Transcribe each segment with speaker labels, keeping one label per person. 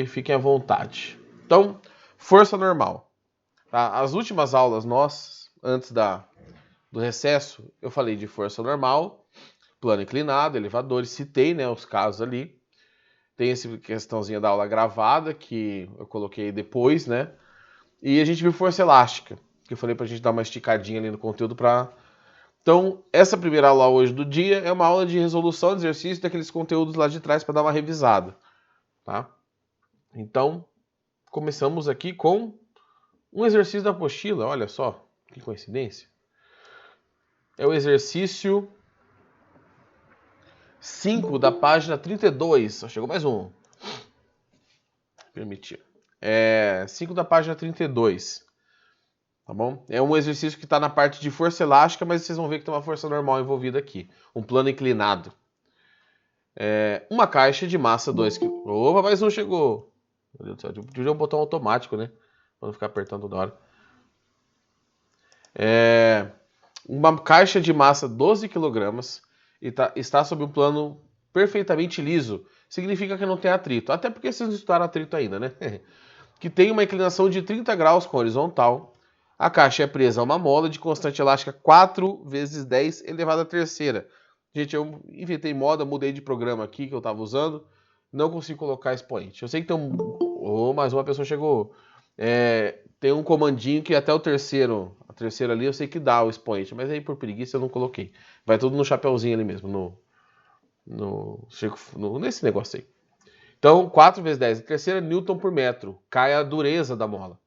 Speaker 1: que fiquem à vontade. Então, força normal. Tá? As últimas aulas nossas, antes do recesso, eu falei de força normal, plano inclinado, elevadores, citei, né, os casos ali. Tem essa questãozinha da aula gravada, que eu coloquei depois, né? E a gente viu força elástica, que eu falei pra gente dar uma esticadinha ali no conteúdo pra... Então, essa primeira aula hoje do dia é uma aula de resolução de exercício daqueles conteúdos lá de trás para dar uma revisada, tá? Então, começamos aqui com um exercício da apostila, olha só, que coincidência. É o exercício 5 da página 32. Só chegou mais um. Permitir. 5 da página 32. Tá bom? É um exercício que está na parte de força elástica, mas vocês vão ver que tem uma força normal envolvida aqui. Um plano inclinado. Uma caixa de massa 2 kg. Opa, mais um chegou. Meu Deus do céu, devia um botão automático, né? Para não ficar apertando toda hora. Uma caixa de massa 12 kg e está sob um plano perfeitamente liso. Significa que não tem atrito. Até porque vocês não estudaram atrito ainda, né? Que tem uma inclinação de 30 graus com horizontal. A caixa é presa a uma mola de constante elástica 4 vezes 10 elevado à terceira. Gente, eu inventei moda, mudei de programa aqui que eu estava usando. Não consigo colocar expoente. Eu sei que tem um... Oh, mais uma pessoa chegou. Tem um comandinho que até a terceira ali eu sei que dá o expoente. Mas aí por preguiça eu não coloquei. Vai tudo no chapeuzinho ali mesmo. Nesse negócio aí. Então, 4 vezes 10 a terceira Newton por metro. Cai a dureza da mola.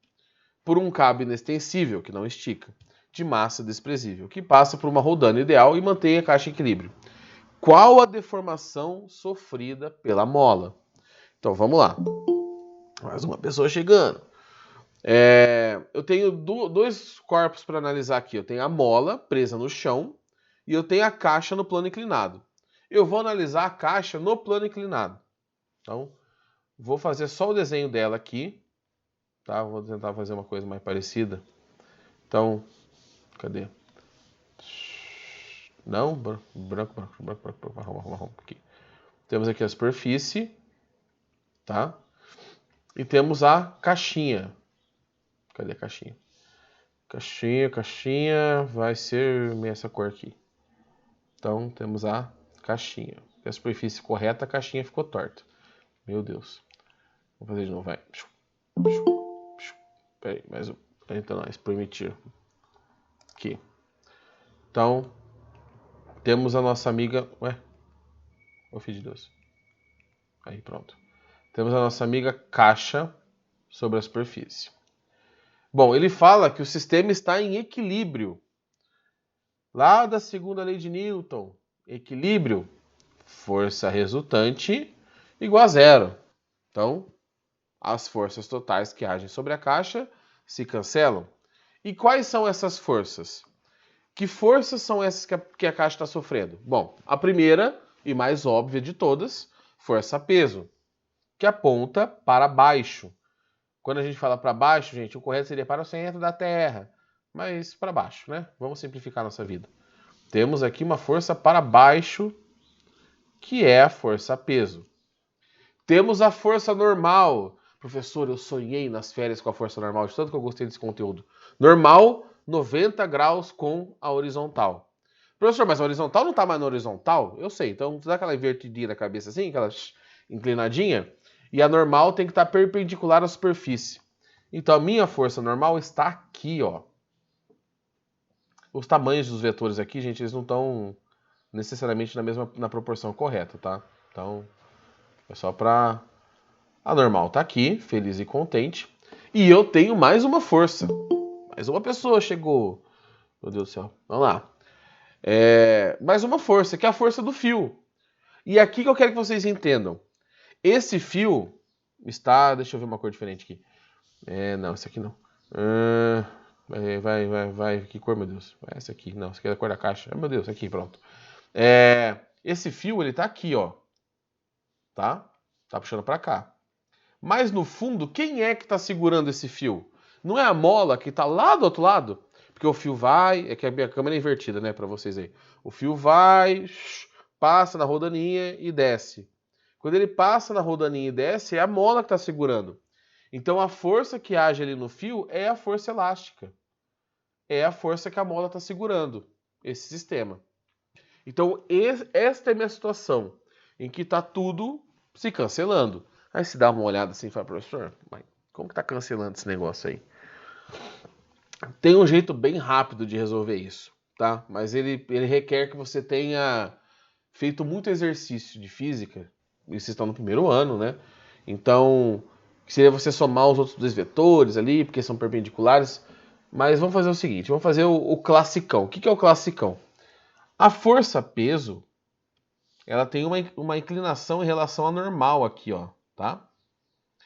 Speaker 1: Por um cabo inextensível, que não estica, de massa desprezível, que passa por uma rodana ideal e mantém a caixa em equilíbrio. Qual a deformação sofrida pela mola? Então, vamos lá. Mais uma pessoa chegando. Eu tenho dois corpos para analisar aqui. Eu tenho a mola presa no chão e eu tenho a caixa no plano inclinado. Eu vou analisar a caixa no plano inclinado. Então, vou fazer só o desenho dela aqui. Tá? Vou tentar fazer uma coisa mais parecida. Então, cadê? Não, branco, marrom, aqui. Temos aqui a superfície, tá? E temos a caixinha. Cadê a caixinha? Caixinha, vai ser essa cor aqui. Então, temos a caixinha. A superfície correta, a caixinha ficou torta. Meu Deus. Vou fazer de novo, vai. Peraí, mais um. Então, nós permitir. Aqui. Então, temos a nossa amiga... Ué? Ô filho de Deus. Aí, pronto. Temos a nossa amiga caixa sobre a superfície. Bom, ele fala que o sistema está em equilíbrio. Lá da segunda lei de Newton. Equilíbrio. Força resultante igual a zero. Então, as forças totais que agem sobre a caixa se cancelam. E quais são essas forças? Que forças são essas que a caixa está sofrendo? Bom, a primeira e mais óbvia de todas, força-peso, que aponta para baixo. Quando a gente fala para baixo, gente, o correto seria para o centro da Terra, mas para baixo, né? Vamos simplificar a nossa vida. Temos aqui uma força para baixo, que é a força-peso. Temos a força normal. Professor, eu sonhei nas férias com a força normal, de tanto que eu gostei desse conteúdo. Normal, 90 graus com a horizontal. Professor, mas a horizontal não está mais na horizontal? Eu sei, então dá aquela invertidinha na cabeça assim, aquela inclinadinha, e a normal tem que estar perpendicular à superfície. Então a minha força normal está aqui, ó. Os tamanhos dos vetores aqui, gente, eles não estão necessariamente na proporção correta, tá? Então, é só para... A normal tá aqui, feliz e contente. E eu tenho mais uma força. Mais uma pessoa chegou. Meu Deus do céu. Vamos lá. Mais uma força, que é a força do fio. E aqui que eu quero que vocês entendam. Esse fio está... Deixa eu ver uma cor diferente aqui. Não, esse aqui não. Vai. Que cor, meu Deus? Essa aqui. Não, essa aqui é a cor da caixa. Meu Deus, aqui, pronto. Esse fio, ele tá aqui, ó. Tá? Tá puxando pra cá. Mas no fundo, quem é que está segurando esse fio? Não é a mola que está lá do outro lado? Porque o fio vai... É que a minha câmera é invertida, né? Para vocês aí. O fio vai, passa na rodaninha e desce. Quando ele passa na rodaninha e desce, é a mola que está segurando. Então a força que age ali no fio é a força elástica. É a força que a mola está segurando, esse sistema. Então esta é a minha situação, em que está tudo se cancelando. Aí se dá uma olhada assim e fala, professor, mas como que está cancelando esse negócio aí? Tem um jeito bem rápido de resolver isso, tá? Mas ele requer que você tenha feito muito exercício de física, e vocês estão no primeiro ano, né? Então, seria você somar os outros dois vetores ali, porque são perpendiculares. Mas vamos fazer o seguinte, vamos fazer o classicão. O que é o classicão? A força-peso, ela tem uma inclinação em relação à normal aqui, ó, tá?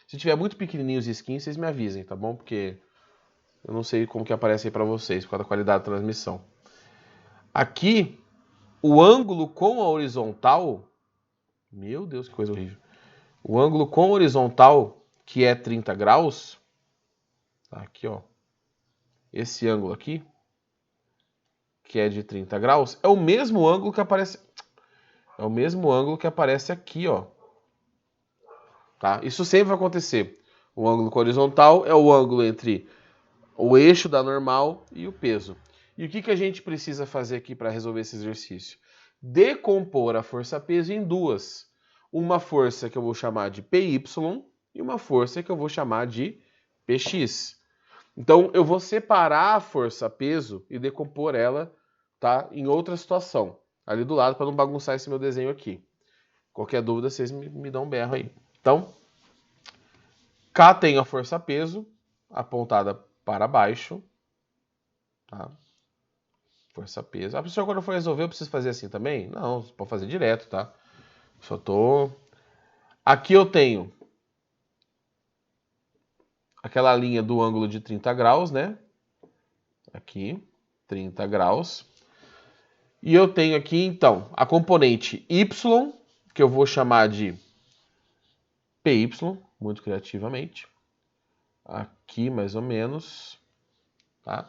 Speaker 1: Se tiver muito pequenininhos os skins, vocês me avisem, tá bom? Porque eu não sei como que aparece aí pra vocês, por causa da qualidade da transmissão. Aqui, o ângulo com a horizontal... Meu Deus, que coisa horrível. O ângulo com a horizontal, que é 30 graus... Tá aqui, ó. Esse ângulo aqui, que é de 30 graus, é o mesmo ângulo que aparece... É o mesmo ângulo que aparece aqui, ó. Tá? Isso sempre vai acontecer. O ângulo com a horizontal é o ângulo entre o eixo da normal e o peso. E o que a gente precisa fazer aqui para resolver esse exercício? Decompor a força-peso em duas. Uma força que eu vou chamar de PY e uma força que eu vou chamar de PX. Então, eu vou separar a força-peso e decompor ela, tá, em outra situação. Ali do lado, para não bagunçar esse meu desenho aqui. Qualquer dúvida, vocês me dão um berro aí. Então, K tem a força-peso apontada para baixo. Tá? Força-peso. A pessoa, quando for resolver, eu preciso fazer assim também? Não, você pode fazer direto, tá? Só tô... Aqui eu tenho aquela linha do ângulo de 30 graus, né? Aqui, 30 graus. E eu tenho aqui, então, a componente Y, que eu vou chamar de PY, muito criativamente. Aqui, mais ou menos. Tá?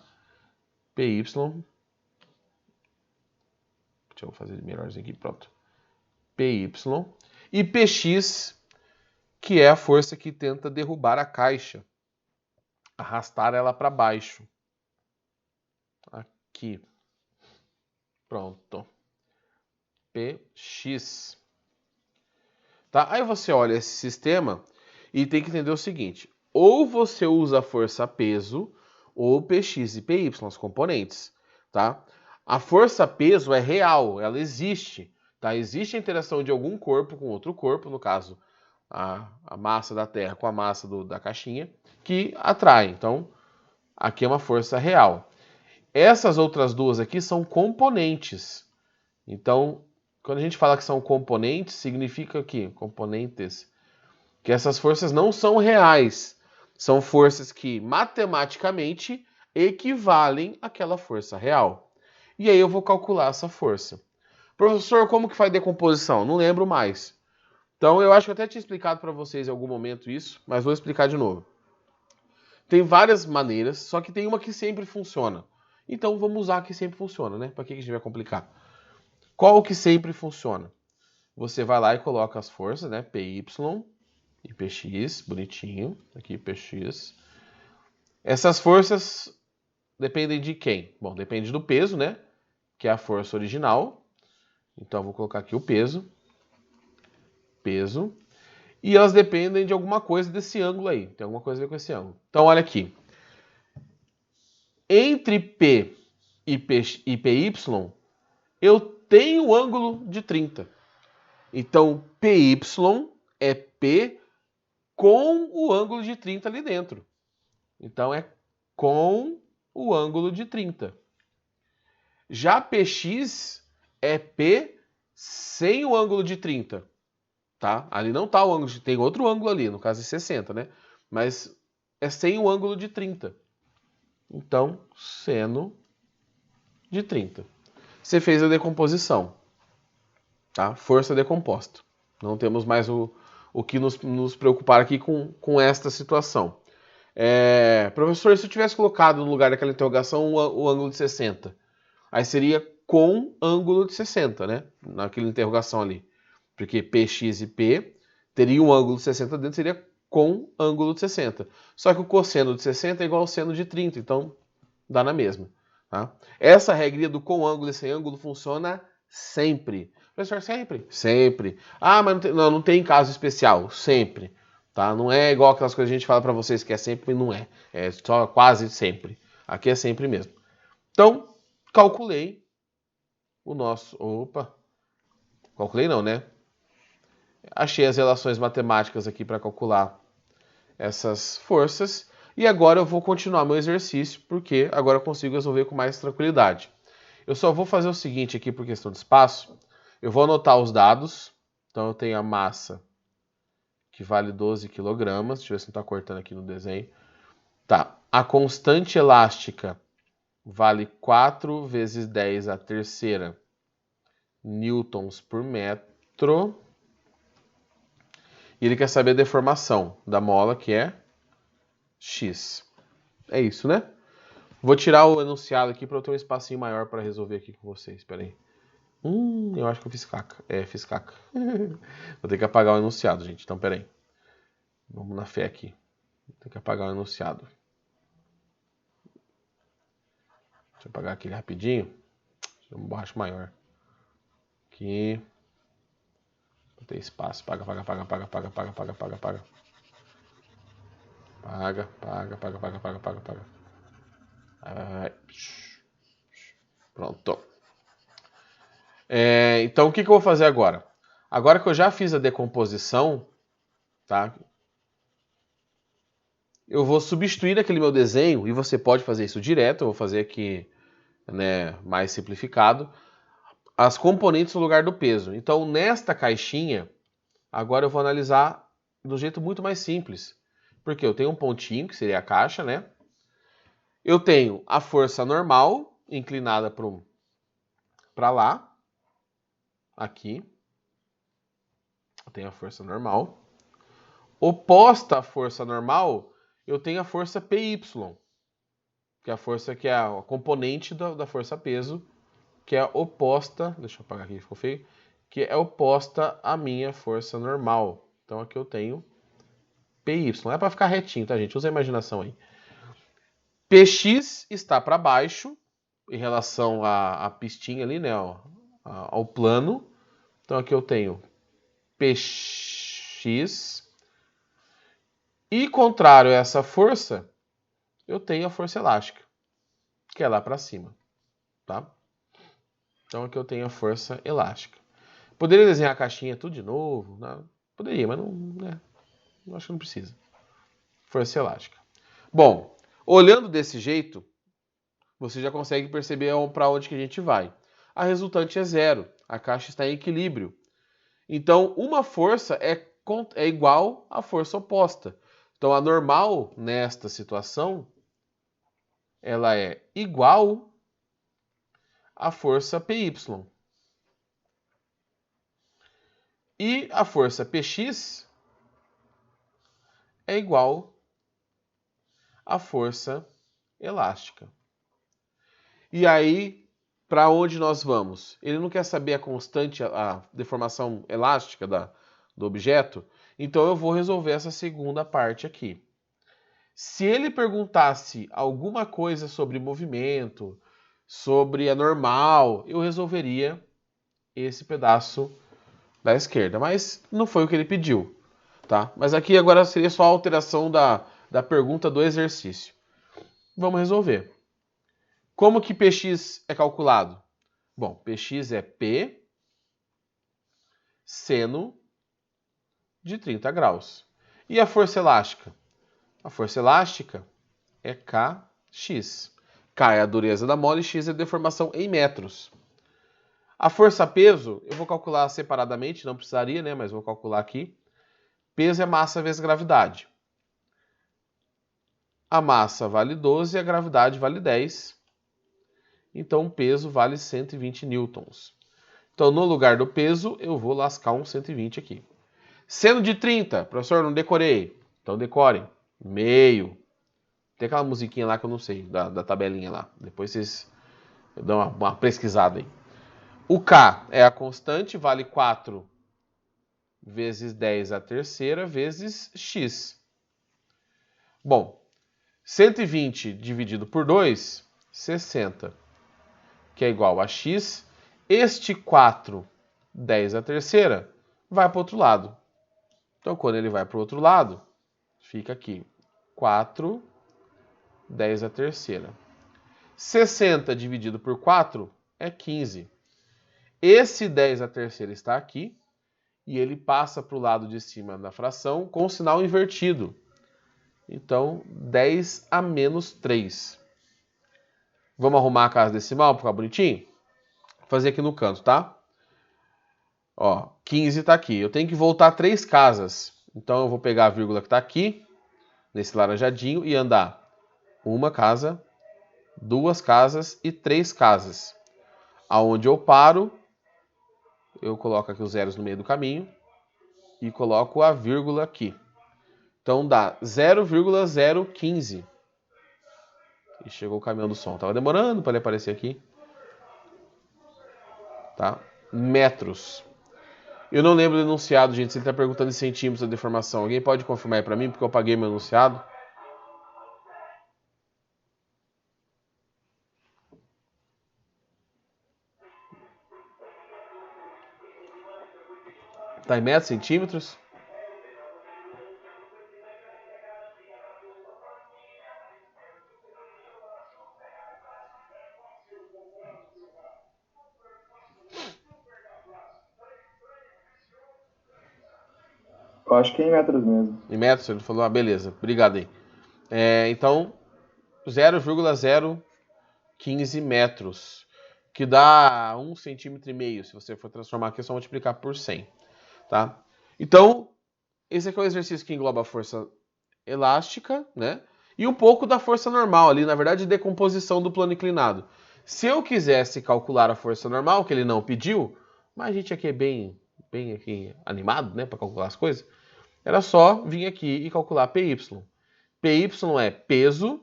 Speaker 1: PY. Deixa eu fazer melhorzinho aqui, pronto. PY. E PX, que é a força que tenta derrubar a caixa. Arrastar ela para baixo. Aqui. Pronto. PX. Tá? Aí você olha esse sistema e tem que entender o seguinte. Ou você usa a força-peso ou PX e PY, os componentes. Tá? A força-peso é real, ela existe. Tá? Existe a interação de algum corpo com outro corpo, no caso, a massa da Terra com a massa da caixinha, que atrai. Então, aqui é uma força real. Essas outras duas aqui são componentes. Então, quando a gente fala que são componentes, significa que componentes, que essas forças não são reais. São forças que matematicamente equivalem àquela força real. E aí eu vou calcular essa força. Professor, como que faz decomposição? Não lembro mais. Então, eu acho que eu até tinha explicado para vocês em algum momento isso, mas vou explicar de novo. Tem várias maneiras, só que tem uma que sempre funciona. Então, vamos usar a que sempre funciona, né? Para que a gente vai complicar? Qual que sempre funciona? Você vai lá e coloca as forças, né? PY e PX, bonitinho. Aqui, PX. Essas forças dependem de quem? Bom, depende do peso, né? Que é a força original. Então, eu vou colocar aqui o peso. Peso. E elas dependem de alguma coisa desse ângulo aí. Tem alguma coisa a ver com esse ângulo. Então, olha aqui. Entre P e PY, eu tenho o ângulo de 30. Então, PY é P com o ângulo de 30 ali dentro. Então, é com o ângulo de 30. Já PX é P sem o ângulo de 30. Tá? Ali não está o ângulo tem outro ângulo ali, no caso é 60, né? Mas é sem o ângulo de 30. Então, seno de 30. Você fez a decomposição. Tá? Força decomposta. Não temos mais o que nos preocupar aqui com esta situação. Professor, se eu tivesse colocado no lugar daquela interrogação o ângulo de 60, aí seria com ângulo de 60, né? Naquela interrogação ali. Porque PX e P teria um ângulo de 60 dentro, seria com ângulo de 60. Só que o cosseno de 60 é igual ao seno de 30, então dá na mesma. Tá? Essa regrinha do com ângulo e sem ângulo funciona sempre. Professor, sempre? Sempre. Ah, mas não tem caso especial. Sempre. Tá? Não é igual aquelas coisas que a gente fala para vocês que é sempre, não é. É só quase sempre. Aqui é sempre mesmo. Então, calculei o nosso... Opa! Calculei não, né? Achei as relações matemáticas aqui para calcular essas forças. E agora eu vou continuar meu exercício, porque agora eu consigo resolver com mais tranquilidade. Eu só vou fazer o seguinte aqui por questão de espaço. Eu vou anotar os dados. Então eu tenho a massa, que vale 12 kg. Deixa eu ver se não está cortando aqui no desenho. Tá. A constante elástica vale 4 vezes 10 a terceira newtons por metro. E ele quer saber a deformação da mola, que é x. É isso, né? Vou tirar o enunciado aqui para eu ter um espacinho maior para resolver aqui com vocês. Espera aí. Eu acho que eu fiz caca. Fiz caca. Vou ter que apagar o enunciado, gente. Então, pera aí. Vamos na fé aqui. Vou ter que apagar o enunciado. Deixa eu apagar aquele rapidinho. Deixa eu um borracha maior. Aqui. Não tem espaço. Paga. Paga. Pronto. Então, o que eu vou fazer agora? Agora que eu já fiz a decomposição, tá? Eu vou substituir aquele meu desenho, e você pode fazer isso direto, eu vou fazer aqui, né, mais simplificado, as componentes no lugar do peso. Então, nesta caixinha, agora eu vou analisar do jeito muito mais simples. Porque eu tenho um pontinho, que seria a caixa, né? Eu tenho a força normal, inclinada para lá. Aqui. Eu tenho a força normal. Oposta à força normal, eu tenho a força PY. Que é a força que é a componente da força peso, que é oposta... Deixa eu apagar aqui, ficou feio. Que é oposta à minha força normal. Então aqui eu tenho PY. Não é para ficar retinho, tá, gente? Usa a imaginação aí. PX está para baixo, em relação à pistinha ali, né? Ao plano. Então aqui eu tenho PX. E contrário a essa força, eu tenho a força elástica, que é lá para cima. Tá? Então aqui eu tenho a força elástica. Poderia desenhar a caixinha tudo de novo? Não, poderia, mas não, né? Acho que não precisa. Força elástica. Bom, olhando desse jeito, você já consegue perceber para onde que a gente vai. A resultante é zero. A caixa está em equilíbrio. Então, uma força é igual à força oposta. Então, a normal nesta situação, ela é igual à força PY. E a força PX é igual à força elástica. E aí, para onde nós vamos? Ele não quer saber a constante, a deformação elástica do objeto, então eu vou resolver essa segunda parte aqui. Se ele perguntasse alguma coisa sobre movimento, sobre a normal, eu resolveria esse pedaço da esquerda, mas não foi o que ele pediu, tá? Mas aqui agora seria só a alteração da pergunta do exercício. Vamos resolver. Como que Px é calculado? Bom, Px é P seno de 30 graus. E a força elástica? A força elástica é Kx. K é a dureza da mola e X é a deformação em metros. A força-peso, eu vou calcular separadamente, não precisaria, né? Mas vou calcular aqui. Peso é massa vezes gravidade. A massa vale 12 e a gravidade vale 10. Então, o peso vale 120 newtons. Então, no lugar do peso, eu vou lascar um 120 aqui. Seno de 30, professor, não decorei. Então, decore. Meio. Tem aquela musiquinha lá que eu não sei, da tabelinha lá. Depois vocês dão uma pesquisada aí. O K é a constante, vale 4 vezes 10 à terceira vezes x. Bom, 120 dividido por 2, 60, que é igual a x. Este 4, 10 à terceira, vai para o outro lado. Então, quando ele vai para o outro lado, fica aqui 4, 10 à terceira. 60 dividido por 4 é 15. Esse 10 à terceira está aqui e ele passa para o lado de cima da fração com o sinal invertido. Então, 10 a menos 3. Vamos arrumar a casa decimal para ficar bonitinho? Vou fazer aqui no canto, tá? Ó, 15 está aqui. Eu tenho que voltar 3 casas. Então, eu vou pegar a vírgula que está aqui, nesse laranjadinho, e andar uma casa, 2 casas e 3 casas. Aonde eu paro, eu coloco aqui os zeros no meio do caminho e coloco a vírgula aqui. Então dá 0,015. E chegou o caminhão do som. Tava demorando para ele aparecer aqui. Tá? Metros. Eu não lembro do enunciado, gente. Se ele está perguntando em centímetros da deformação. Alguém pode confirmar aí para mim, porque eu apaguei meu enunciado. Tá em metros, centímetros?
Speaker 2: Eu acho que é em metros mesmo.
Speaker 1: Em metros? Ele falou, beleza. Obrigado aí. Então, 0,015 metros. Que dá 1,5 centímetro. Se você for transformar aqui, é só multiplicar por 100. Tá? Então, esse aqui é o exercício que engloba a força elástica, né? E um pouco da força normal ali, na verdade, decomposição do plano inclinado. Se eu quisesse calcular a força normal, que ele não pediu, mas a gente aqui é bem aqui animado, né, para calcular as coisas, era só vir aqui e calcular PY. PY é peso,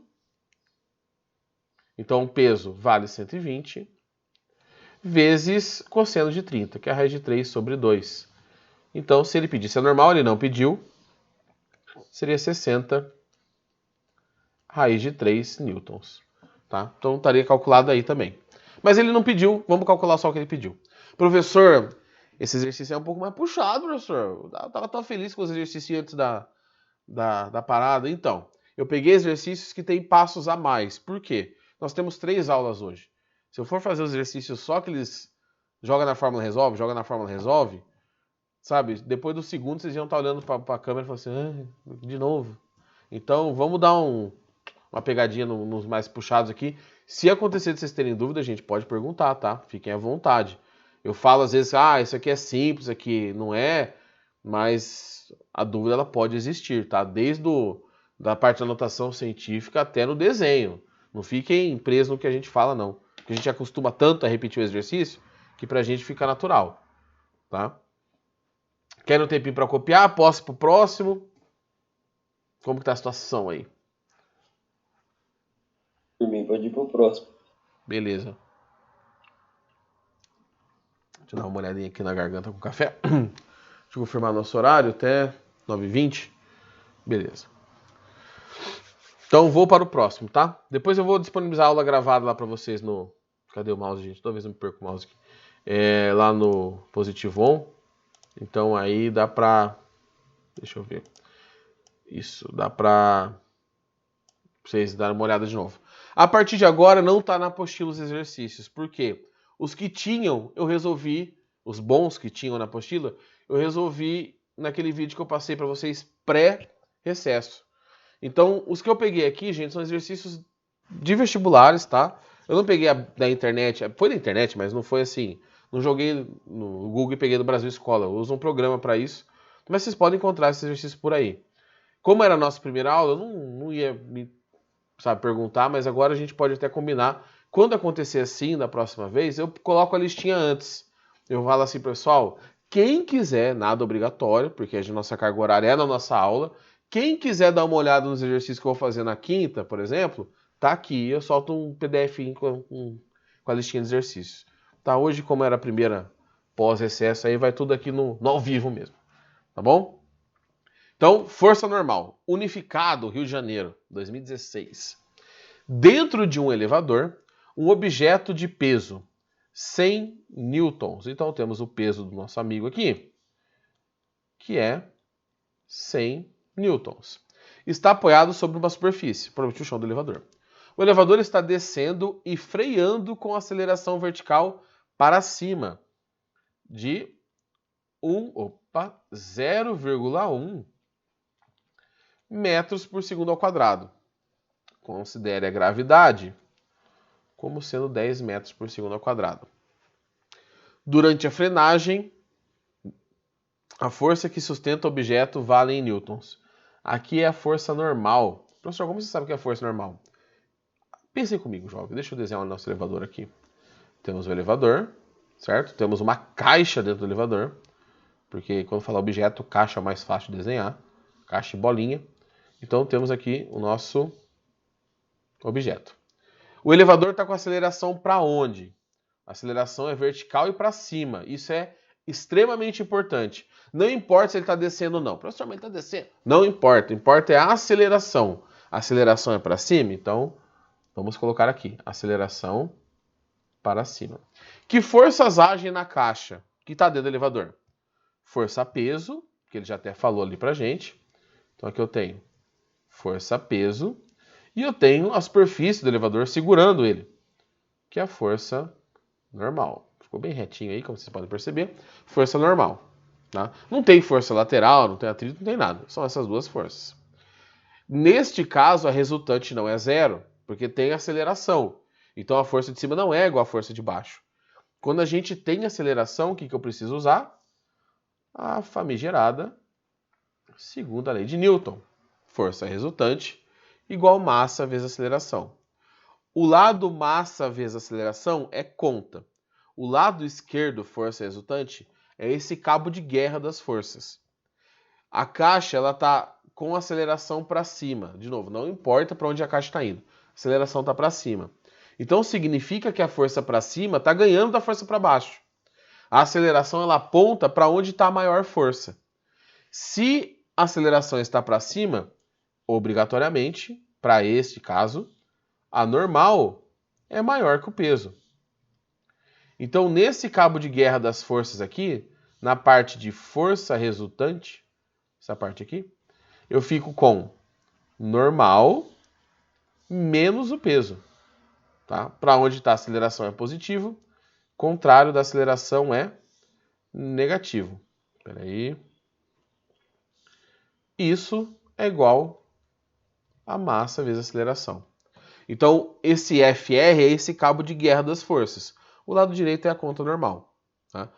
Speaker 1: então peso vale 120, vezes cosseno de 30, que é a raiz de 3 sobre 2. Então, se ele pedisse a normal, ele não pediu, seria 60 raiz de 3 newtons. Tá? Então estaria calculado aí também. Mas ele não pediu, vamos calcular só o que ele pediu. Professor, esse exercício é um pouco mais puxado, professor. Eu tava tão feliz com os exercícios antes da parada. Então, eu peguei exercícios que têm passos a mais. Por quê? Nós temos 3 aulas hoje. Se eu for fazer os exercícios só que eles joga na fórmula, resolve, sabe? Depois do segundo, vocês iam estar olhando para a câmera e falando assim, de novo. Então, vamos dar uma pegadinha nos mais puxados aqui. Se acontecer de vocês terem dúvida, gente, pode perguntar, tá? Fiquem à vontade. Eu falo às vezes, isso aqui é simples, isso aqui não é, mas a dúvida ela pode existir, tá? Desde da parte da anotação científica até no desenho. Não fiquem presos no que a gente fala, não. Porque a gente acostuma tanto a repetir o exercício que pra gente fica natural, tá? Quer um tempinho para copiar? Posso pro próximo? Como que tá a situação aí?
Speaker 2: Por mim, pode ir pro próximo.
Speaker 1: Beleza. Deixa eu dar uma olhadinha aqui na garganta com café. Deixa eu confirmar nosso horário até 9h20. Beleza. Então vou para o próximo, tá? Depois eu vou disponibilizar a aula gravada lá para vocês no... Cadê o mouse, gente? Toda vez eu me perco o mouse aqui. Lá no Positivo On. Então aí dá pra... Deixa eu ver. Isso, dá pra vocês darem uma olhada de novo. A partir de agora não tá na apostila os exercícios. Por quê? Os que tinham, eu resolvi... Os bons que tinham na apostila, eu resolvi naquele vídeo que eu passei para vocês pré-recesso. Então, os que eu peguei aqui, gente, são exercícios de vestibulares, tá? Eu não peguei da internet, foi da internet, mas não foi assim. Não joguei no Google e peguei do Brasil Escola. Eu uso um programa para isso. Mas vocês podem encontrar esses exercícios por aí. Como era a nossa primeira aula, eu não ia me perguntar, mas agora a gente pode até combinar. Quando acontecer assim, da próxima vez, eu coloco a listinha antes. Eu falo assim, pessoal, quem quiser, nada obrigatório, porque a nossa carga horária é na nossa aula. Quem quiser dar uma olhada nos exercícios que eu vou fazer na quinta, por exemplo, tá aqui. Eu solto um PDF com a listinha de exercícios. Tá, hoje, como era a primeira pós-recesso, aí vai tudo aqui no ao vivo mesmo. Tá bom? Então, força normal. Unificado, Rio de Janeiro, 2016. Dentro de um elevador, um objeto de peso 100 newtons. Então, temos o peso do nosso amigo aqui, que é 100 newtons. Está apoiado sobre uma superfície, provavelmente o chão do elevador. O elevador está descendo e freando com aceleração vertical para cima de 0,1 metros por segundo ao quadrado. Considere a gravidade como sendo 10 metros por segundo ao quadrado. Durante a frenagem, a força que sustenta o objeto vale em newtons. Aqui é a força normal. Professor, como você sabe que é a força normal? Pensem comigo, jovem. Deixa eu desenhar o nosso elevador aqui. Temos o elevador, certo? Temos uma caixa dentro do elevador, porque quando falar objeto, caixa é mais fácil de desenhar. Caixa e bolinha. Então temos aqui o nosso objeto. O elevador está com aceleração para onde? A aceleração é vertical e para cima. Isso é extremamente importante. Não importa se ele está descendo ou não. Professor, mas ele está descendo. Não importa. Importa é a aceleração. A aceleração é para cima, então vamos colocar aqui. Aceleração para cima. Que forças agem na caixa que está dentro do elevador? Força-peso, que ele já até falou ali para gente. Então aqui eu tenho força-peso. E eu tenho a superfície do elevador segurando ele, que é a força normal. Ficou bem retinho aí, como vocês podem perceber. Força normal. Tá? Não tem força lateral, não tem atrito, não tem nada. São essas duas forças. Neste caso, a resultante não é zero, porque tem aceleração. Então a força de cima não é igual à força de baixo. Quando a gente tem aceleração, o que eu preciso usar? A famigerada segunda lei de Newton. Força resultante igual massa vezes aceleração. O lado massa vezes aceleração é conta. O lado esquerdo, força resultante, é esse cabo de guerra das forças. A caixa ela está com aceleração para cima. De novo, não importa para onde a caixa está indo. A aceleração está para cima. Então significa que a força para cima está ganhando da força para baixo. A aceleração ela aponta para onde está a maior força. Se a aceleração está para cima, obrigatoriamente, para este caso, a normal é maior que o peso. Então, nesse cabo de guerra das forças aqui, na parte de força resultante, essa parte aqui, eu fico com normal menos o peso. Tá? Para onde está a aceleração é positivo, contrário da aceleração é negativo. Espera aí. Isso é igual a massa vezes a aceleração. Então, esse FR é esse cabo de guerra das forças. O lado direito é a conta normal. Tá?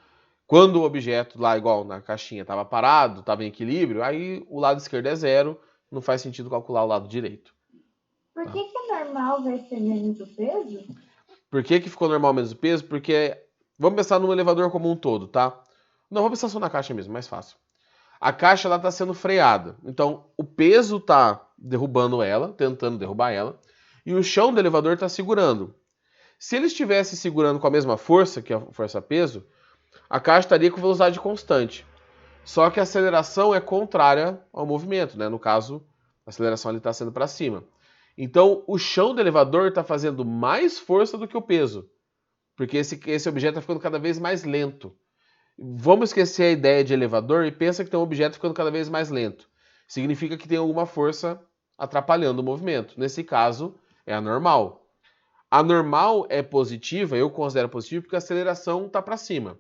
Speaker 1: Quando o objeto lá, igual na caixinha, estava parado, estava em equilíbrio, aí o lado esquerdo é zero, não faz sentido calcular o lado direito.
Speaker 3: Por que é normal vai ser menos o peso?
Speaker 1: Por que ficou normal menos o peso? Porque, vamos pensar no elevador como um todo, tá? Não, vamos pensar só na caixa mesmo, mais fácil. A caixa está sendo freada. Então, o peso está derrubando ela, tentando derrubar ela, e o chão do elevador está segurando. Se ele estivesse segurando com a mesma força, que é a força-peso, a caixa estaria com velocidade constante. Só que a aceleração é contrária ao movimento, né? No caso, a aceleração ali está sendo para cima. Então, o chão do elevador está fazendo mais força do que o peso, porque esse objeto está ficando cada vez mais lento. Vamos esquecer a ideia de elevador e pensa que tem um objeto ficando cada vez mais lento. Significa que tem alguma força atrapalhando o movimento. Nesse caso, é a normal. A normal é positiva, eu considero positivo porque a aceleração está para cima.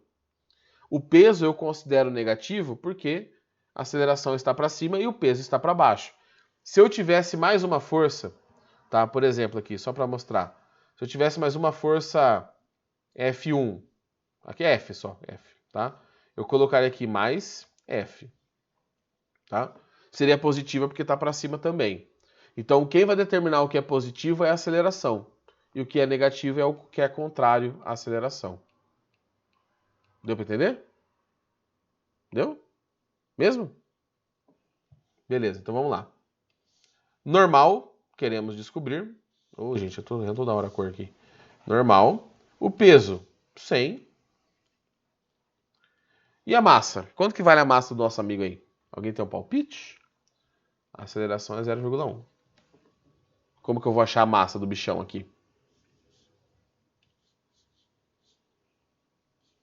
Speaker 1: O peso eu considero negativo porque a aceleração está para cima e o peso está para baixo. Se eu tivesse mais uma força, tá? Por exemplo aqui, só para mostrar. Se eu tivesse mais uma força F1, aqui é F só, F. Tá? Eu colocaria aqui mais F. Tá? Seria positiva porque está para cima também. Então, quem vai determinar o que é positivo é a aceleração. E o que é negativo é o que é contrário à aceleração. Deu para entender? Deu? Mesmo? Beleza, então vamos lá. Normal, queremos descobrir. Gente, eu tô lendo toda hora a cor aqui. Normal. O peso, 100. E a massa? Quanto que vale a massa do nosso amigo aí? Alguém tem um palpite? A aceleração é 0,1. Como que eu vou achar a massa do bichão aqui?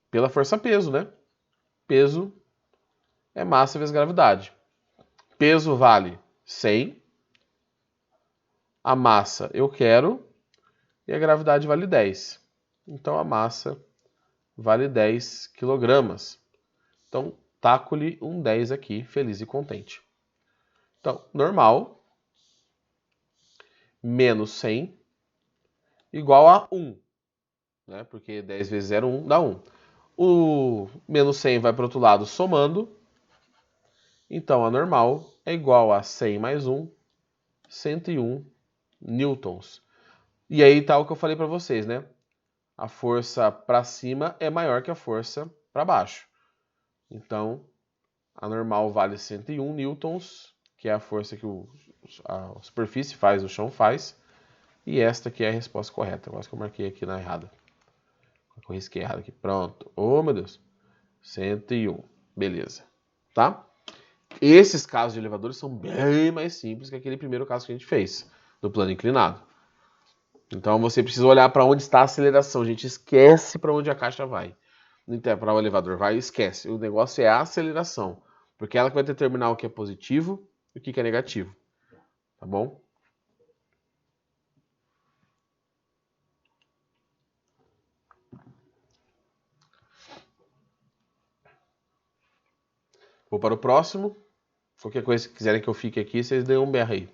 Speaker 1: Pela força-peso, né? Peso é massa vezes gravidade. Peso vale 100. A massa eu quero. E a gravidade vale 10. Então a massa vale 10 quilogramas. Então taco-lhe um 10 aqui, feliz e contente. Então, normal menos 100 igual a 1. Né? Porque 10 vezes 0, 1 dá 1. O menos 100 vai para o outro lado somando. Então a normal é igual a 100 mais 1, 101 newtons. E aí tá o que eu falei para vocês, né? A força para cima é maior que a força para baixo. Então, a normal vale 101 newtons, que é a força que a superfície faz, o chão faz. E esta aqui é a resposta correta. Quase que eu marquei aqui na errada. Eu risquei errado aqui. Pronto. Oh, meu Deus. 101. Beleza. Tá? Esses casos de elevadores são bem mais simples que aquele primeiro caso que a gente fez, do plano inclinado. Então você precisa olhar para onde está a aceleração. A gente esquece para onde a caixa vai. Então, para o elevador vai, esquece. O negócio é a aceleração. Porque ela que vai determinar o que é positivo e o que é negativo. Tá bom? Vou para o próximo. Qualquer coisa que quiserem que eu fique aqui, vocês deem um berro aí.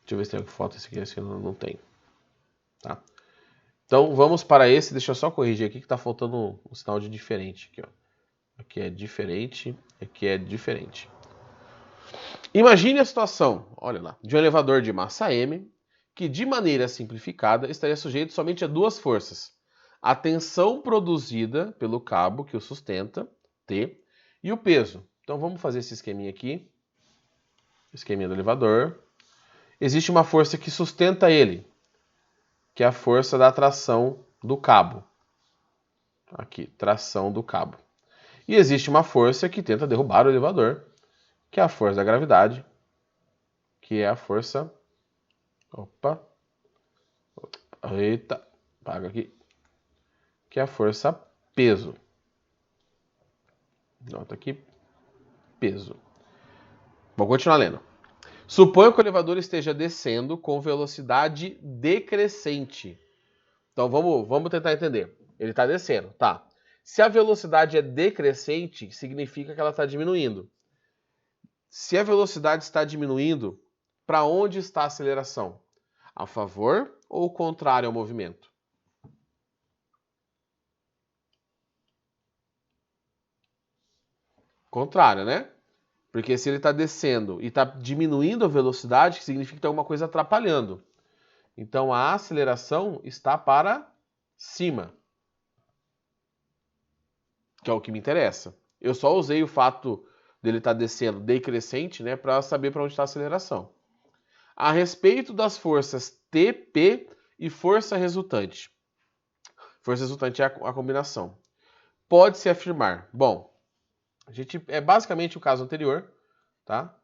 Speaker 1: Deixa eu ver se tem alguma foto esse aqui. Esse aqui não tem. Tá? Então vamos para esse. Deixa eu só corrigir aqui que está faltando um sinal de diferente. Aqui, ó. Aqui é diferente. Aqui é diferente. Imagine a situação, olha lá, de um elevador de massa M que, de maneira simplificada, estaria sujeito somente a duas forças. A tensão produzida pelo cabo que o sustenta, T, e o peso. Então vamos fazer esse esqueminha aqui. Esqueminha do elevador. Existe uma força que sustenta ele, que é a força da tração do cabo. Aqui, tração do cabo. E existe uma força que tenta derrubar o elevador, que é a força da gravidade, que é a força... Opa! Eita! Paga aqui. Que é a força peso. Nota aqui, peso. Vou continuar lendo. Suponha que o elevador esteja descendo com velocidade decrescente. Então vamos tentar entender. Ele está descendo, tá? Se a velocidade é decrescente, significa que ela está diminuindo. Se a velocidade está diminuindo, para onde está a aceleração? A favor ou contrário ao movimento? Contrário, né? Porque se ele está descendo e está diminuindo a velocidade, significa que tem alguma coisa atrapalhando. Então a aceleração está para cima. Que é o que me interessa. Eu só usei o fato dele estar descendo decrescente, né, para saber para onde está a aceleração. A respeito das forças TP e força resultante. Força resultante é a combinação. Pode-se afirmar. Bom, é basicamente o caso anterior, tá?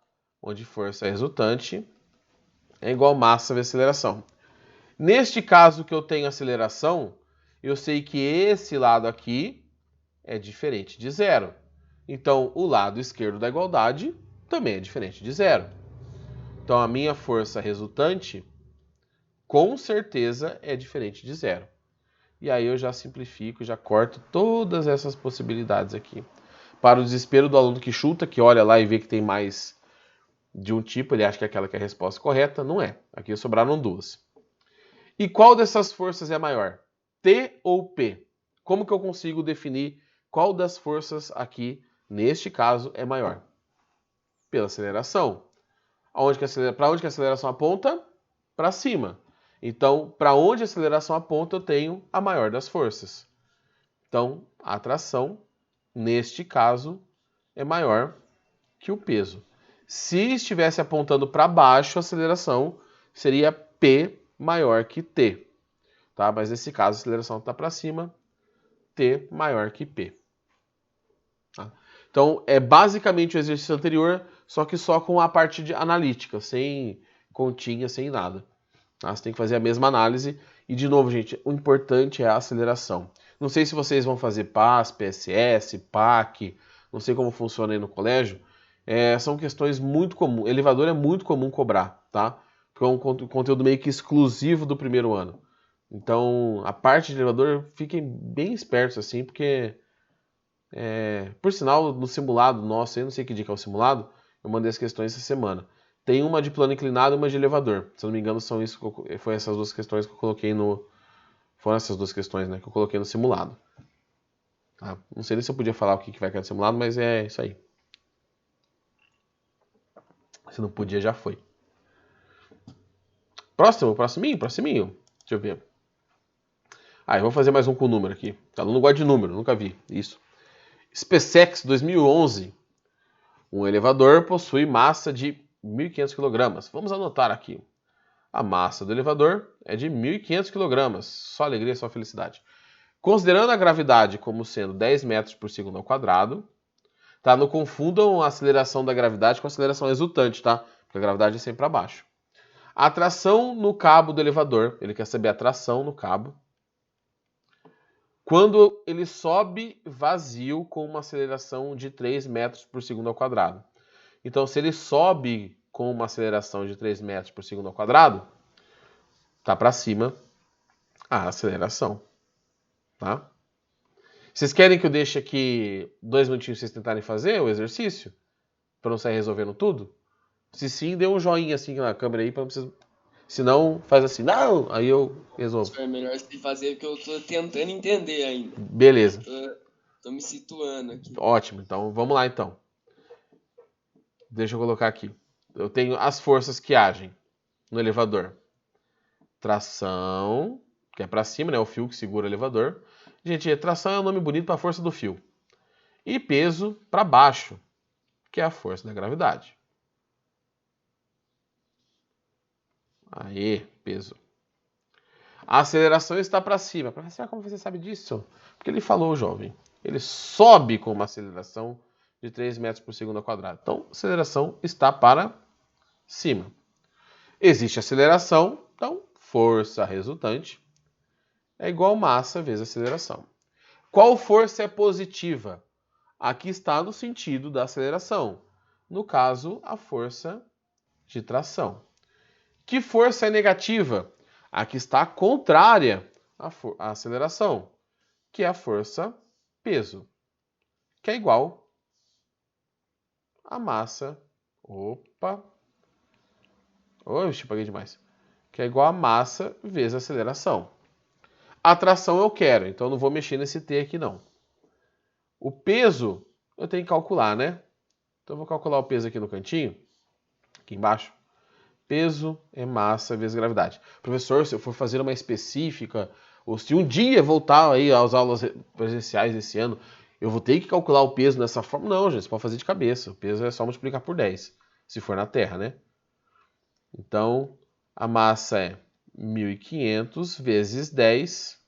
Speaker 1: Onde força resultante é igual a massa vezes aceleração. Neste caso que eu tenho aceleração, eu sei que esse lado aqui é diferente de zero. Então, o lado esquerdo da igualdade também é diferente de zero. Então, a minha força resultante, com certeza, é diferente de zero. E aí eu já simplifico, já corto todas essas possibilidades aqui. Para o desespero do aluno que chuta, que olha lá e vê que tem mais de um tipo, ele acha que é aquela que é a resposta correta. Não é. Aqui sobraram duas. E qual dessas forças é maior? T ou P? Como que eu consigo definir qual das forças aqui, neste caso, é maior? Pela aceleração. Para onde que a aceleração aponta? Para cima. Então, para onde a aceleração aponta, eu tenho a maior das forças. Então, a atração, neste caso, é maior que o peso. Se estivesse apontando para baixo, a aceleração seria P maior que T. Tá? Mas nesse caso, a aceleração está para cima, T maior que P. Tá? Então, é basicamente o exercício anterior, só que só com a parte de analítica, sem continha, sem nada. Tá? Você tem que fazer a mesma análise. E, de novo, gente, o importante é a aceleração. Não sei se vocês vão fazer PAS, PSS, PAC, não sei como funciona aí no colégio. São questões muito comuns. Elevador é muito comum cobrar, tá? Porque é um conteúdo meio que exclusivo do primeiro ano. Então, a parte de elevador, fiquem bem espertos, assim, porque... por sinal, no simulado nosso, eu não sei que dia que é o simulado, eu mandei as questões essa semana. Tem uma de plano inclinado e uma de elevador. Se eu não me engano, foi essas duas questões que eu coloquei no... Foram essas duas questões, né, que eu coloquei no simulado. Tá? Não sei nem se eu podia falar o que vai cair no simulado, mas é isso aí. Se não podia, já foi. Próximinho. Deixa eu ver. Eu vou fazer mais um com número aqui. Aluno gosta de número, nunca vi. Isso. SpaceX 2011. Um elevador possui massa de 1.500 kg. Vamos anotar aqui. A massa do elevador é de 1.500 kg. Só alegria, só felicidade. Considerando a gravidade como sendo 10 metros por segundo ao quadrado, tá? Não confundam a aceleração da gravidade com a aceleração resultante, tá? Porque a gravidade é sempre para baixo. A tração no cabo do elevador, ele quer saber a tração no cabo, quando ele sobe vazio com uma aceleração de 3 metros por segundo ao quadrado. Então, se ele sobe com uma aceleração de 3 metros por segundo ao quadrado, tá para cima a aceleração, tá? Vocês querem que eu deixe aqui 2 minutinhos pra vocês tentarem fazer o exercício? Para não sair resolvendo tudo? Se sim, dê um joinha assim na câmera aí, para não precisar... Se não, faz assim, não, aí eu resolvo.
Speaker 4: É melhor você fazer porque eu tô tentando entender ainda.
Speaker 1: Beleza.
Speaker 4: Tô me situando aqui.
Speaker 1: Ótimo, então vamos lá então. Deixa eu colocar aqui. Eu tenho as forças que agem no elevador. Tração, que é para cima, né? O fio que segura o elevador. Gente, tração é um nome bonito para a força do fio. E peso para baixo, que é a força da gravidade. Aí, peso. A aceleração está para cima. Professor, como você sabe disso? Porque ele falou, jovem. Ele sobe com uma aceleração de 3 metros por segundo ao quadrado. Então, a aceleração está para cima. Existe aceleração, então força resultante é igual massa vezes aceleração. Qual força é positiva? Aqui está no sentido da aceleração. No caso, a força de tração. Que força é negativa? Aqui está a contrária à aceleração, que é a força peso, que é igual a massa. Opa! Oxe, paguei demais. Que é igual a massa vezes a aceleração. A tração eu quero, então eu não vou mexer nesse T aqui não. O peso eu tenho que calcular, né? Então eu vou calcular o peso aqui no cantinho, aqui embaixo. Peso é massa vezes gravidade. Professor, se eu for fazer uma específica, ou se um dia voltar aí às aulas presenciais esse ano, eu vou ter que calcular o peso dessa forma? Não, gente, você pode fazer de cabeça. O peso é só multiplicar por 10, se for na Terra, né? Então, a massa é 1.500 vezes 10.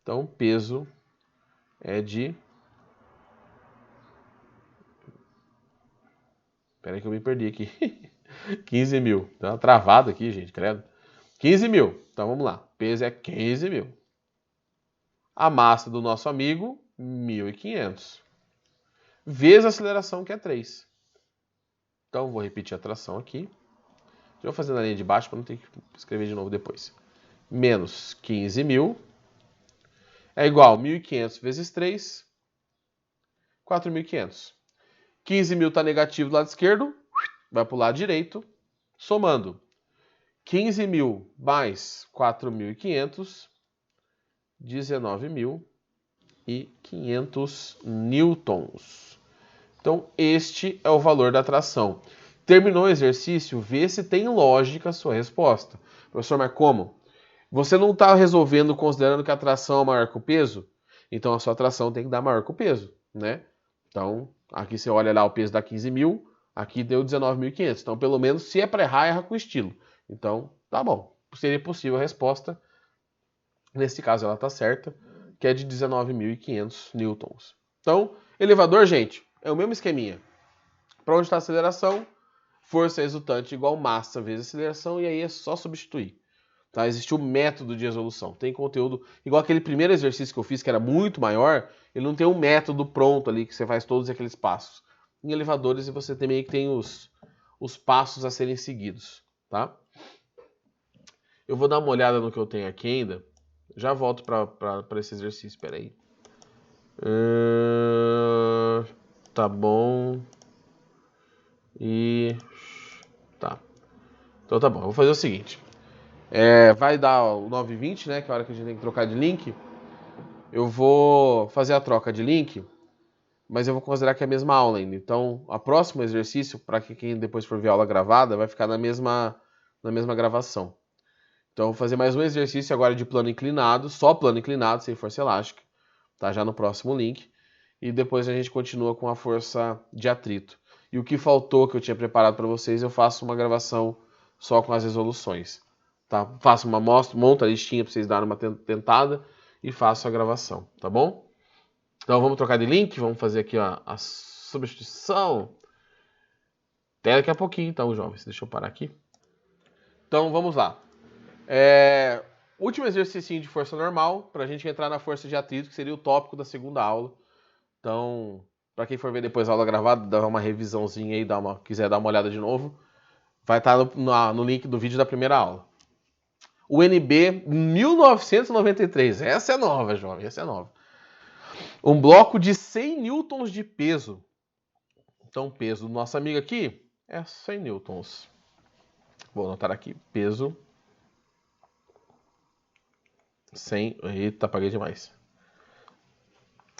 Speaker 1: Então, o peso é de... Espera aí que eu me perdi aqui. 15 mil. Tá uma travada aqui, gente, credo. 15 mil. Então, vamos lá. O peso é 15 mil. A massa do nosso amigo, 1.500. Vezes a aceleração, que é 3. Então, vou repetir a tração aqui. Eu vou fazer na linha de baixo para não ter que escrever de novo depois. Menos 15 mil é igual a 1.500 vezes 3, 4.500. 15 mil está negativo do lado esquerdo, vai para o lado direito, somando 15 mil mais 4.500, 19.500 newtons. Então, este é o valor da tração. Terminou o exercício, vê se tem lógica a sua resposta. Professor, mas como? Você não está resolvendo considerando que a tração é maior que o peso? Então, a sua tração tem que dar maior que o peso, né? Então, aqui você olha lá, o peso dá 15 mil, aqui deu 19.500. Então, pelo menos, se é para errar, erra com estilo. Então, tá bom. Seria possível a resposta. Nesse caso, ela está certa, que é de 19.500 newtons. Então, Elevador, gente, é o mesmo esqueminha. Para onde está a aceleração, força resultante igual massa vezes aceleração, e aí é só substituir. Tá? Existe um método de resolução. Tem conteúdo, igual aquele primeiro exercício que eu fiz, que era muito maior, ele não tem um método pronto ali, que você faz todos aqueles passos. Em elevadores, você também tem os passos a serem seguidos. Tá? Eu vou dar uma olhada no que eu tenho aqui ainda. Já volto para esse exercício, espera aí. Tá bom. E... tá. Então tá bom, eu vou fazer o seguinte. Vai dar o 9h20, né? Que é a hora que a gente tem que trocar de link. Eu vou fazer a troca de link, mas eu vou considerar que é a mesma aula ainda. Então, o próximo exercício, para quem depois for ver a aula gravada, vai ficar na mesma gravação. Então, eu vou fazer mais um exercício agora de plano inclinado, só plano inclinado, sem força elástica, tá? Já no próximo link. E depois a gente continua com a força de atrito. E o que faltou, que eu tinha preparado para vocês, eu faço uma gravação só com as resoluções. Tá? Faço uma amostra, monto a listinha para vocês darem uma tentada e faço a gravação, tá bom? Então vamos trocar de link, vamos fazer aqui a substituição. Até daqui a pouquinho, então, jovens. Deixa eu parar aqui. Então vamos lá. Último exercício de força normal, para a gente entrar na força de atrito, que seria o tópico da segunda aula. Então, para quem for ver depois a aula gravada, dá uma revisãozinha aí, quiser dar uma olhada de novo, vai estar no link do vídeo da primeira aula. UNB 1993. Essa é nova, jovem. Essa é nova. Um bloco de 100 newtons de peso. Então, o peso do nosso amigo aqui é 100 newtons. Vou anotar aqui. Peso 100. Eita, apaguei demais.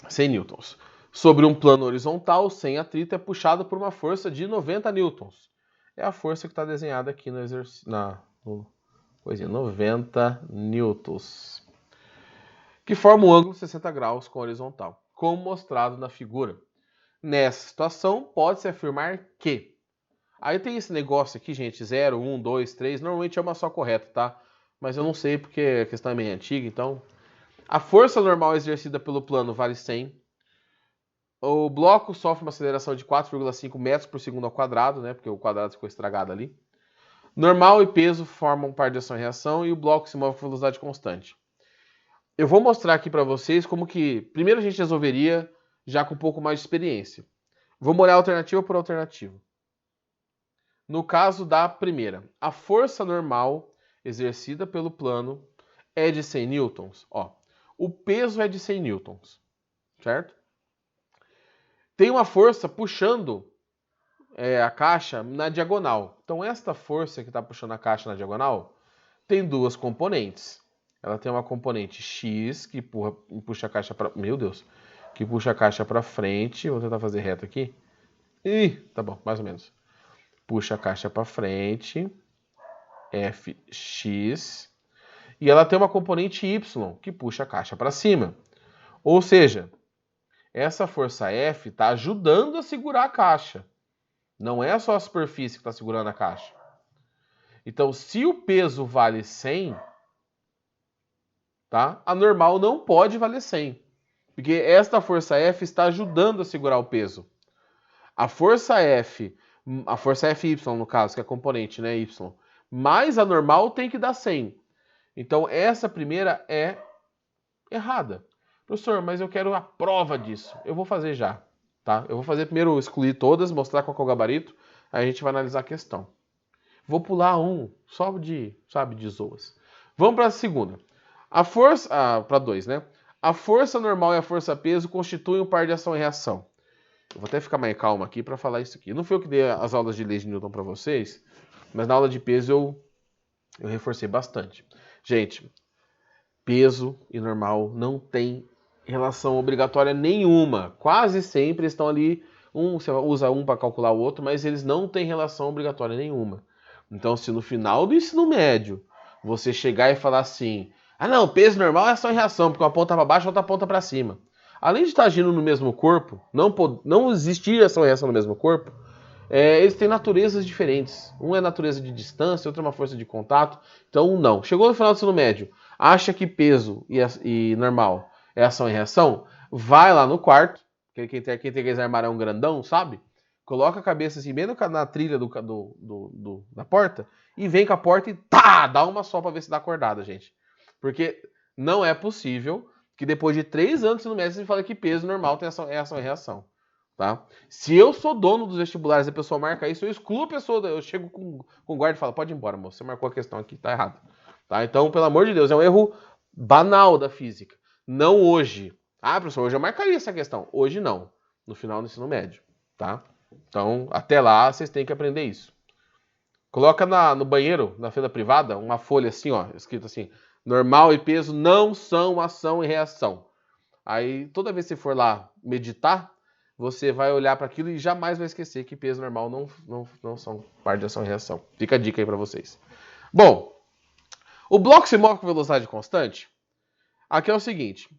Speaker 1: 100 newtons. Sobre um plano horizontal, sem atrito, é puxado por uma força de 90 newtons. É a força que está desenhada aqui no exercício. 90 newtons. Que forma um ângulo de 60 graus com a horizontal, como mostrado na figura. Nessa situação, pode-se afirmar que... Aí tem esse negócio aqui, gente, 0, 1, 2, 3, normalmente é uma só correta, tá? Mas eu não sei porque a questão é meio antiga, então... A força normal exercida pelo plano vale 100. O bloco sofre uma aceleração de 4,5 metros por segundo ao quadrado, né? Porque o quadrado ficou estragado ali. Normal e peso formam um par de ação e reação e o bloco se move com velocidade constante. Eu vou mostrar aqui para vocês como que primeiro a gente resolveria já com um pouco mais de experiência. Vamos olhar alternativa por alternativa. No caso da primeira, a força normal exercida pelo plano é de 100 newtons. Ó, o peso é de 100 newtons, certo? Tem uma força puxando a caixa na diagonal. Então, esta força que está puxando a caixa na diagonal tem duas componentes. Ela tem uma componente X que puxa a caixa para... Meu Deus! Que puxa a caixa para frente. Vou tentar fazer reto aqui. Tá bom, mais ou menos. Puxa a caixa para frente. Fx. E ela tem uma componente Y que puxa a caixa para cima. Ou seja, essa força F está ajudando a segurar a caixa. Não é só a superfície que está segurando a caixa. Então, se o peso vale 100, tá? A normal não pode valer 100. Porque esta força F está ajudando a segurar o peso. A força Fy, no caso, que é a componente, né, Y, mais a normal tem que dar 100. Então, essa primeira é errada. Professor, mas eu quero a prova disso. Eu vou fazer já. Tá? Eu vou fazer primeiro excluir todas, mostrar qual é o gabarito, aí a gente vai analisar a questão. Vou pular só de zoas. Vamos para a segunda. A força, para 2, né? A força normal e a força peso constituem um par de ação e reação. Eu vou até ficar mais calmo aqui para falar isso aqui. Não foi eu que dei as aulas de leis de Newton para vocês, mas na aula de peso eu reforcei bastante. Gente, peso e normal não tem relação obrigatória nenhuma. Quase sempre estão ali, você usa um para calcular o outro, mas eles não têm relação obrigatória nenhuma. Então, se no final do ensino médio você chegar e falar assim, não, peso normal é ação e reação, porque uma ponta para baixo e outra ponta para cima. Além de estar agindo no mesmo corpo, não existir ação e reação no mesmo corpo, eles têm naturezas diferentes. Um é natureza de distância, outro é uma força de contato. Então, não. Chegou no final do ensino médio, acha que peso e normal é ação e reação, vai lá no quarto, quem tem aqueles armarão grandão, sabe? Coloca a cabeça assim, bem na trilha da porta, e vem com a porta e tá! Dá uma só pra ver se dá acordada, gente. Porque não é possível que depois de 3 anos no médico você fala que peso normal tem ação e reação. Tá? Se eu sou dono dos vestibulares e a pessoa marca isso, eu excluo a pessoa, eu chego com o guarda e falo, pode ir embora, moço, você marcou a questão aqui, tá errado. Tá? Então, pelo amor de Deus, é um erro banal da física. Não hoje. Ah, professor, hoje eu marcaria essa questão. Hoje não. No final do ensino médio. Tá? Então, até lá, vocês têm que aprender isso. Coloca no banheiro, na fila privada, uma folha assim, ó, escrito assim, normal e peso não são ação e reação. Aí, toda vez que você for lá meditar, você vai olhar para aquilo e jamais vai esquecer que peso normal não são parte de ação e reação. Fica a dica aí para vocês. Bom, o bloco se move com velocidade constante. Aqui é o seguinte.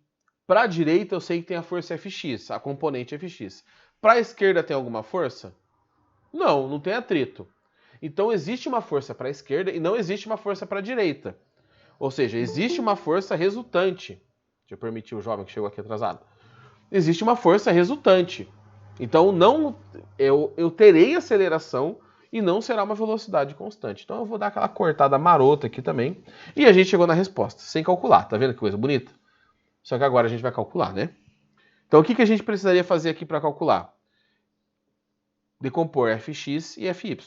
Speaker 1: Para a direita eu sei que tem a força Fx, a componente Fx. Para a esquerda tem alguma força? Não tem atrito. Então existe uma força para a esquerda e não existe uma força para a direita. Ou seja, existe uma força resultante. Deixa eu permitir o jovem que chegou aqui atrasado. Existe uma força resultante. Então eu terei aceleração e não será uma velocidade constante. Então eu vou dar aquela cortada marota aqui também. E a gente chegou na resposta, sem calcular. Tá vendo que coisa bonita? Só que agora a gente vai calcular, né? Então o que a gente precisaria fazer aqui para calcular? Decompor Fx e Fy.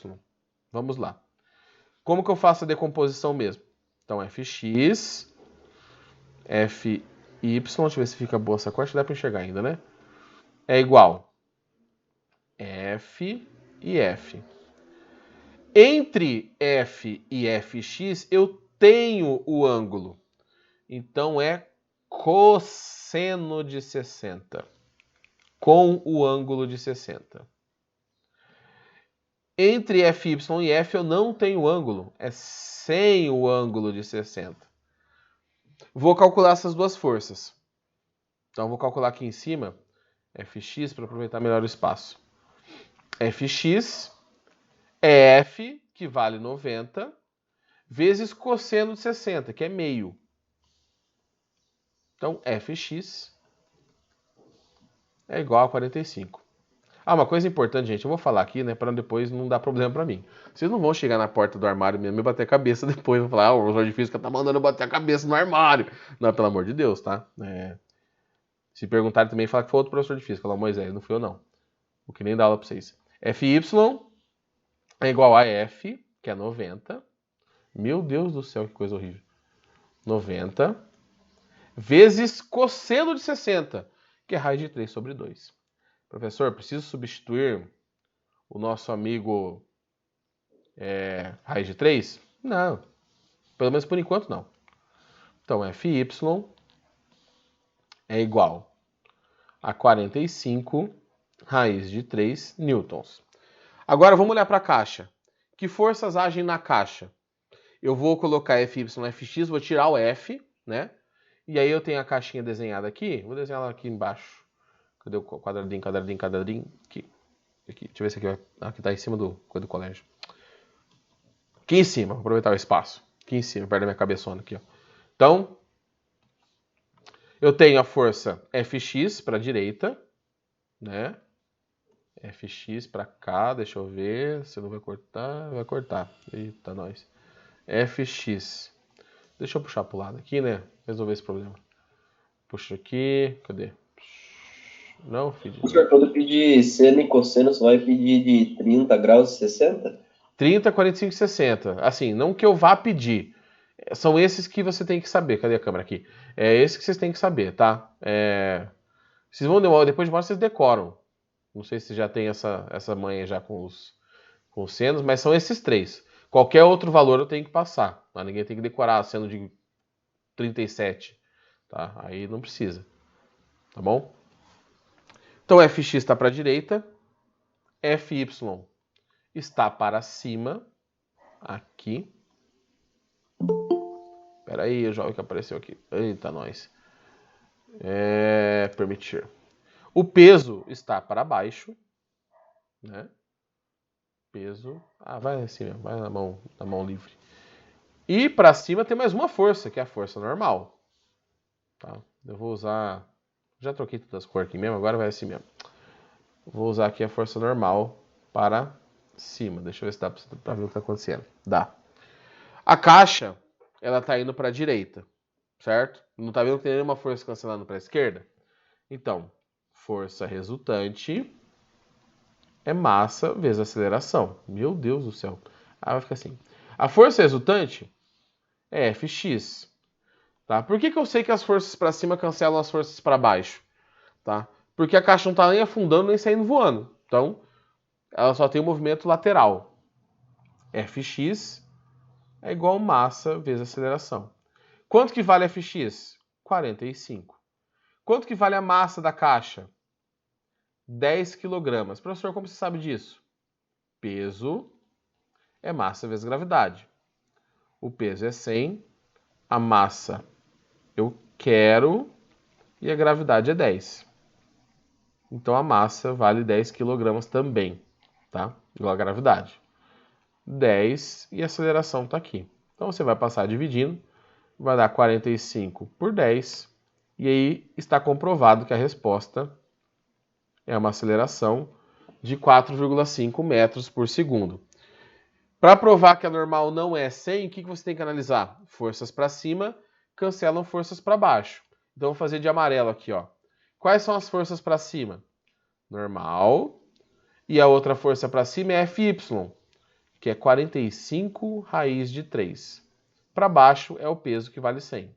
Speaker 1: Vamos lá. Como que eu faço a decomposição mesmo? Então Fx, Fy, deixa eu ver se fica boa essa corte, dá para enxergar ainda, né? É igual F e F. Entre F e Fx eu tenho o ângulo. Então é cosseno de 60. Com o ângulo de 60. Entre Fy e F eu não tenho ângulo. É sem o ângulo de 60. Vou calcular essas duas forças. Então vou calcular aqui em cima Fx para aproveitar melhor o espaço. Fx é F, que vale 90, vezes cosseno de 60, que é meio. Então, Fx é igual a 45. Ah, uma coisa importante, gente, eu vou falar aqui, né, para depois não dar problema para mim. Vocês não vão chegar na porta do armário mesmo e bater a cabeça depois. Vão falar, o professor de física tá mandando eu bater a cabeça no armário. Não, pelo amor de Deus, tá? Se perguntarem também, fala que foi outro professor de física, lá o Moisés, não fui eu não. O que nem dá aula para vocês. Fy é igual a F, que é 90. Meu Deus do céu, que coisa horrível. 90 vezes cosseno de 60, que é raiz de 3 sobre 2. Professor, preciso substituir o nosso amigo raiz de 3? Não. Pelo menos por enquanto não. Então, Fy é igual a 45 raiz de 3 newtons. Agora vamos olhar para a caixa. Que forças agem na caixa? Eu vou colocar Fy, Fx, vou tirar o F, né? E aí eu tenho a caixinha desenhada aqui. Vou desenhar ela aqui embaixo. Cadê o quadradinho? Aqui. Deixa eu ver se aqui vai. Aqui tá em cima do colégio. Aqui em cima, vou aproveitar o espaço. Aqui em cima, perto da minha cabeçona aqui, ó. Então, eu tenho a força Fx para a direita, né? Fx para cá, deixa eu ver. Se não vai cortar, vai cortar. Eita, nós. Fx. Deixa eu puxar pro lado aqui, né? Resolver esse problema. Puxa aqui. Cadê? Não, filho.
Speaker 2: Professor, quando pedir seno e cosseno, você vai pedir de 30 graus e 60?
Speaker 1: 30, 45 e 60. Assim, não que eu vá pedir. São esses que você tem que saber. Cadê a câmera aqui? É esse que vocês têm que saber, tá? Vocês vão depois de uma vocês decoram. Não sei se já tem essa manha já com os senos, mas são esses 3. Qualquer outro valor eu tenho que passar. Tá? Ninguém tem que decorar seno de 37. Tá? Aí não precisa. Tá bom? Então Fx está para a direita. Fy está para cima. Aqui. Espera aí, o jovem que apareceu aqui. Eita, nós. Permitir. O peso está para baixo. Né? Peso. Vai assim mesmo. Vai na mão livre. E para cima tem mais uma força, que é a força normal. Tá? Eu vou usar Já troquei todas as cores aqui mesmo, agora vai assim mesmo. Vou usar aqui a força normal para cima. Deixa eu ver se dá para ver o que está acontecendo. Dá. A caixa, ela está indo para a direita, certo? Não está vendo que tem nenhuma força cancelando para a esquerda? Então, força resultante é massa vezes aceleração. Meu Deus do céu. Ah, vai ficar assim. A força resultante é Fx. Tá? Por que eu sei que as forças para cima cancelam as forças para baixo? Tá? Porque a caixa não está nem afundando nem saindo voando. Então, ela só tem o movimento lateral. Fx é igual a massa vezes aceleração. Quanto que vale Fx? 45. Quanto que vale a massa da caixa? 10 kg. Professor, como você sabe disso? Peso é massa vezes gravidade. O peso é 100, a massa eu quero e a gravidade é 10. Então a massa vale 10 kg também, tá? Igual a gravidade. 10 e a aceleração está aqui. Então você vai passar dividindo, vai dar 45 por 10, e aí está comprovado que a resposta é uma aceleração de 4,5 metros por segundo. Para provar que a normal não é 100, o que você tem que analisar? Forças para cima cancelam forças para baixo. Então, vou fazer de amarelo aqui, ó. Quais são as forças para cima? Normal. E a outra força para cima é Fy, que é 45 raiz de 3. Para baixo é o peso que vale 100.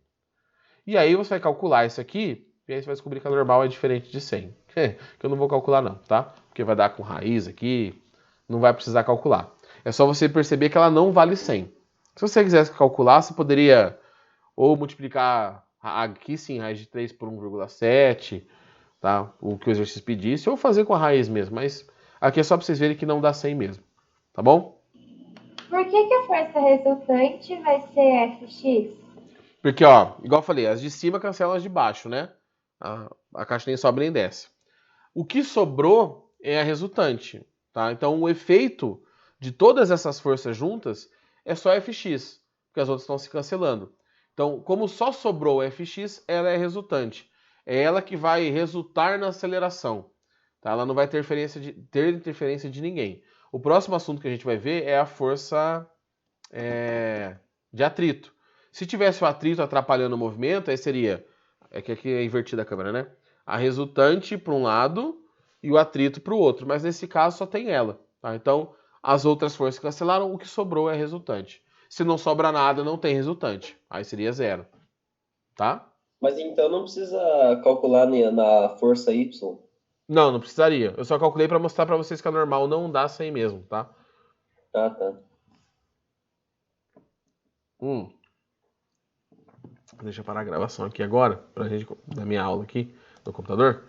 Speaker 1: E aí você vai calcular isso aqui, e aí você vai descobrir que a normal é diferente de 100. Que eu não vou calcular não, tá? Porque vai dar com raiz aqui, não vai precisar calcular. É só você perceber que ela não vale 100. Se você quisesse calcular, você poderia ou multiplicar aqui sim, raiz de 3 por 1,7, tá? O que o exercício pedisse, ou fazer com a raiz mesmo, mas aqui é só para vocês verem que não dá 100 mesmo, tá bom?
Speaker 3: Por que a força resultante vai ser Fx?
Speaker 1: Porque, ó, igual eu falei, as de cima cancelam as de baixo, né? A caixa nem sobe nem desce. O que sobrou é a resultante, tá? Então, o efeito de todas essas forças juntas é só Fx, porque as outras estão se cancelando. Então, como só sobrou Fx, ela é resultante. É ela que vai resultar na aceleração. Tá? Ela não vai ter interferência de ninguém. O próximo assunto que a gente vai ver é a força de atrito. Se tivesse o atrito atrapalhando o movimento, aí seria... É que aqui é invertida a câmera, né? A resultante para um lado e o atrito para o outro. Mas nesse caso só tem ela. Tá? Então, as outras forças cancelaram, o que sobrou é a resultante. Se não sobra nada, não tem resultante. Aí seria zero. Tá?
Speaker 2: Mas então não precisa calcular na força Y.
Speaker 1: Não precisaria. Eu só calculei para mostrar para vocês que a normal não dá 100 mesmo, tá?
Speaker 2: Ah, tá.
Speaker 1: Deixa eu parar a gravação aqui agora, da minha aula aqui, no computador.